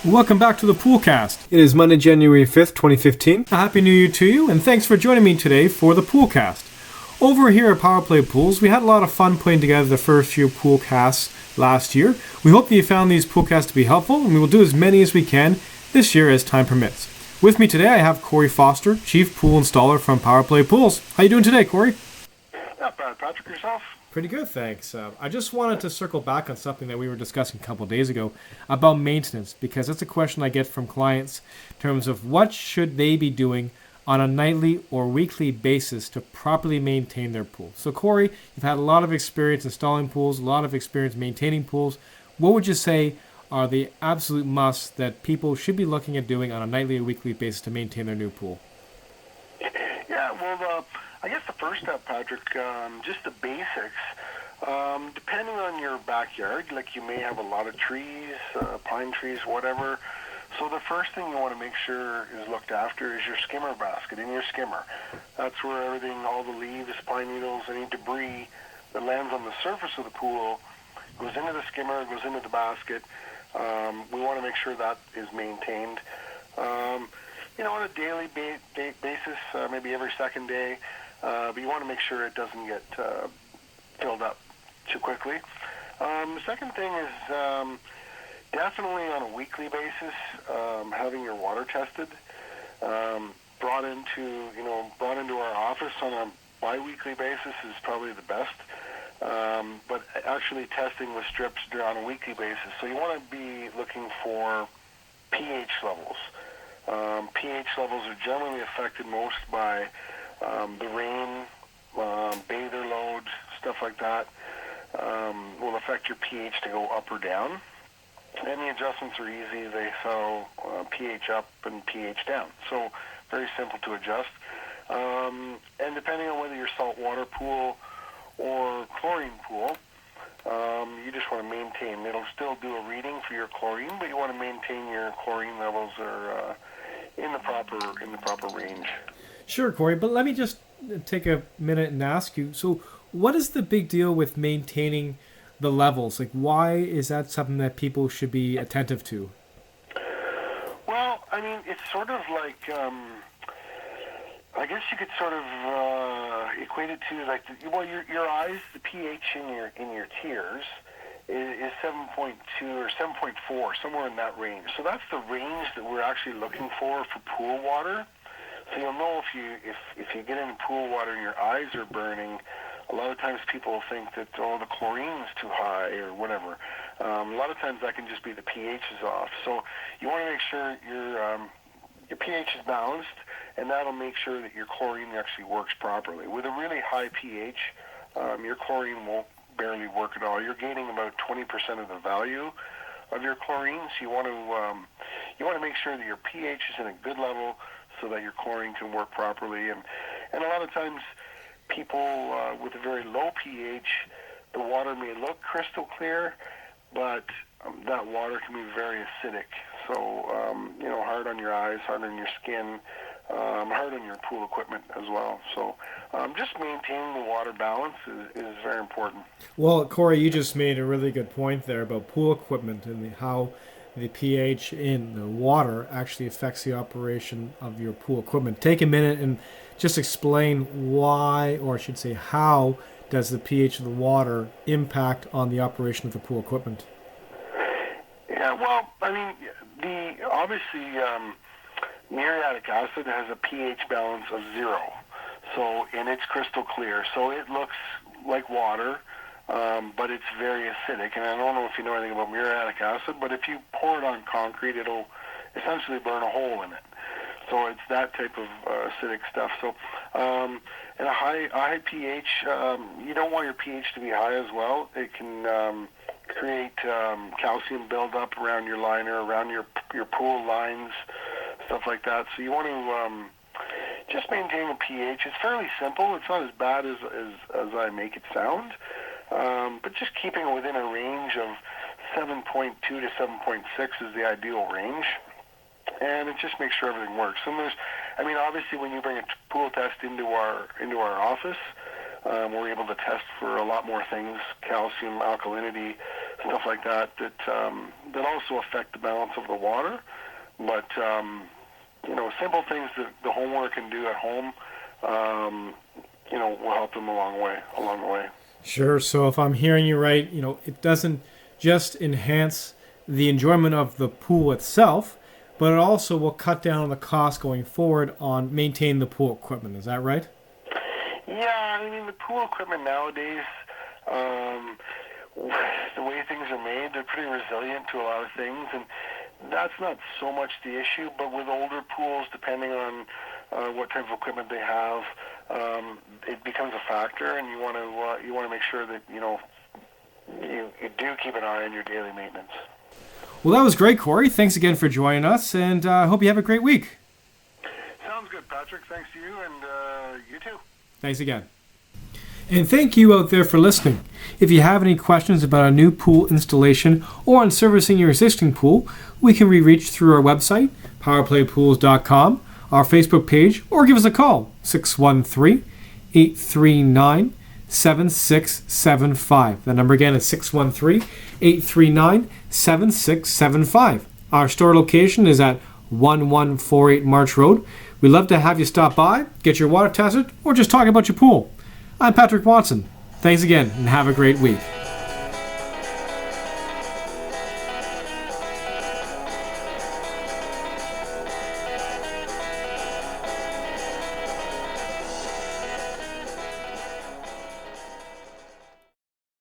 Welcome back to the Poolcast. It is Monday, January 5th, 2015. A happy New Year to you, and thanks for joining me today for the Poolcast. Over here at Powerplay Pools, we had a lot of fun putting together the first few Poolcasts last year. We hope that you found these Poolcasts to be helpful, and we will do as many as we can this year as time permits. With me today, I have Corey Foster, Chief Pool Installer from Powerplay Pools. How you doing today, Corey? Not bad, Patrick. Yourself? Pretty good, thanks. I just wanted to circle back on something that we were discussing a couple of days ago about maintenance, because that's a question I get from clients in terms of what should they be doing on a nightly or weekly basis to properly maintain their pool. So Corey, you've had a lot of experience installing pools, a lot of experience maintaining pools. What would you say are the absolute musts that people should be looking at doing on a nightly or weekly basis to maintain their new pool? Yeah, well, I guess the first step, Patrick, just the basics. Depending on your backyard, like you may have a lot of trees, pine trees, whatever. So the first thing you want to make sure is looked after is your skimmer basket in your skimmer. That's where everything, all the leaves, pine needles, any debris that lands on the surface of the pool goes into the skimmer, goes into the basket. We want to make sure that is maintained. On a daily basis, maybe every second day. But you want to make sure it doesn't get filled up too quickly. The second thing is definitely on a weekly basis, having your water tested, brought into our office on a bi-weekly basis is probably the best. But actually testing with strips on a weekly basis. So you want to be looking for pH levels. pH levels are generally affected most by the rain, bather load, stuff like that will affect your pH to go up or down. And the adjustments are easy. They throw pH up and pH down. So very simple to adjust. And depending on whether you're saltwater pool or chlorine pool, you just want to maintain. It'll still do a reading for your chlorine, but you want to maintain your chlorine levels are in the proper range. Sure, Corey, but let me just take a minute and ask you, so what is the big deal with maintaining the levels? Like, why is that something that people should be attentive to? Well, I mean, it's sort of like, I guess you could sort of equate it to like, your eyes, the pH in your tears is 7.2 or 7.4, somewhere in that range. So that's the range that we're actually looking for pool water. So you'll know if you get into pool water and your eyes are burning. A lot of times people think that the chlorine is too high or whatever. A lot of times that can just be the pH is off. So you want to make sure your pH is balanced, and that'll make sure that your chlorine actually works properly. With a really high pH, your chlorine won't barely work at all. You're gaining about 20% of the value of your chlorine. So you want to make sure that your pH is in a good level, so that your chlorine can work properly. And a lot of times people with a very low pH, the water may look crystal clear, but that water can be very acidic. So, hard on your eyes, hard on your skin, hard on your pool equipment as well. So just maintaining the water balance is very important. Well, Corey, you just made a really good point there about pool equipment and how the pH in the water actually affects the operation of your pool equipment. Take a minute and just explain why, or I should say how, does the pH of the water impact on the operation of the pool equipment? Yeah, well, I mean, obviously muriatic acid has a pH balance of 0, and it's crystal clear. So it looks like water, but it's very acidic. And I don't know if you know anything about muriatic acid, but if you pour it on concrete, it'll essentially burn a hole in it. So it's that type of acidic stuff. So at a high pH, you don't want your pH to be high as well. It can create calcium buildup around your liner, around your pool lines, stuff like that. So you want to just maintain a pH. It's fairly simple. It's not as bad as I make it sound, but just keeping it within a range of 7.2 to 7.6 is the ideal range. And it just makes sure everything works. And obviously when you bring a pool test into our office, we're able to test for a lot more things: calcium, alkalinity, stuff like that that also affect the balance of the water. But simple things that the homeowner can do at home, will help them along the way. Sure. So if I'm hearing you right, it doesn't just enhance the enjoyment of the pool itself, but it also will cut down on the cost going forward on maintaining the pool equipment. Is that right? Yeah, I mean, the pool equipment nowadays, the way things are made, they're pretty resilient to a lot of things, and that's not so much the issue. But with older pools, depending on what type of equipment they have, it becomes a factor, and you want to make sure that you do keep an eye on your daily maintenance. Well, that was great, Corey. Thanks again for joining us, and I hope you have a great week. Sounds good, Patrick. Thanks to you, and you too. Thanks again. And thank you out there for listening. If you have any questions about a new pool installation or on servicing your existing pool, we can be reached through our website, powerplaypools.com, our Facebook page, or give us a call, 613-839-7675. The number again is 613-839-7675. Our store location is at 1148 March Road. We'd love to have you stop by, get your water tested, or just talk about your pool. I'm Patrick Watson. Thanks again, and have a great week.